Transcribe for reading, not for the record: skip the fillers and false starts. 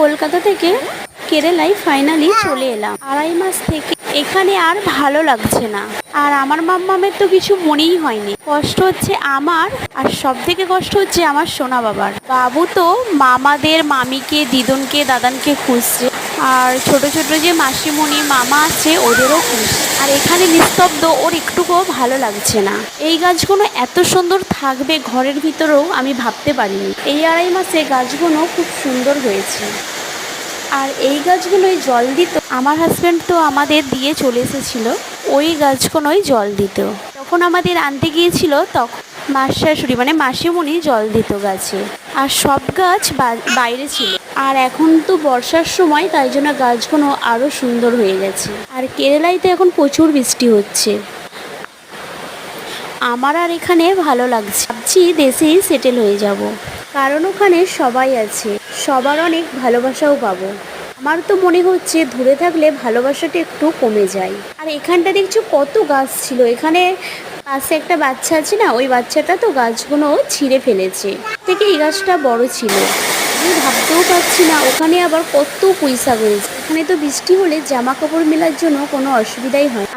কলকাতা থেকে কেরালায় ফাইনালি চলে এলাম। 2.5 মাস থেকে এখানে আর ভালো লাগছে না। আর আমার মাম্মামের তো কিছু মনেই হয়নি। কষ্ট হচ্ছে আমার, আর সব থেকে কষ্ট হচ্ছে আমার সোনা বাবার। বাবু তো মামাদের, মামিকে, দিদুনকে, দাদানকে খুঁজছে। আর ছোট ছোট যে মাসিমণি, মামা আছে ওদেরও খুঁজছে। আর এখানে নিস্তব্ধ, ওর একটুকুও ভালো লাগছে না। এই গাছগুলো এত সুন্দর থাকবে ঘরের ভিতরেও আমি ভাবতে পারিনি। এই 2.5 মাসে গাছগুলো খুব সুন্দর হয়েছে। আর এই গাছগুলোই জল দিত আমার হাজব্যান্ড, তো আমাদের দিয়ে চলে এসেছিল। ওই গাছগুলোই জল দিত। যখন আমাদের আনতে গিয়েছিল তখন শাশুড়ি মানে মাসিমণি জল দিত গাছে। আর সব গাছ বাইরে ছিল। আর এখন তো বর্ষার সময়, তাই জন্য গাছগুলো আরও সুন্দর হয়ে গেছে। আর কেরালায় তো এখন প্রচুর বৃষ্টি হচ্ছে। আমার আর এখানে ভালো লাগছে। ভাবছি দেশেই সেটেল হয়ে যাব, কারণ ওখানে সবাই আছে, সবার অনেক ভালোবাসাও পাবো। আমার তো মনে হচ্ছে দূরে থাকলে ভালোবাসাটা একটু কমে যায়। আর এখানটা দেখছো কত গাছ ছিল। এখানে পাশে একটা বাচ্চা আছে না, ওই বাচ্চাটা তো গাছগুলো ছিঁড়ে ফেলেছে। থেকে এই গাছটা বড় ছিল। আমি ভাবতেও পারছি না ওখানে আবার কত পয়সা হয়েছে। এখানে তো বৃষ্টি হলে জামা কাপড় মেলার জন্য কোনো অসুবিধাই হয়।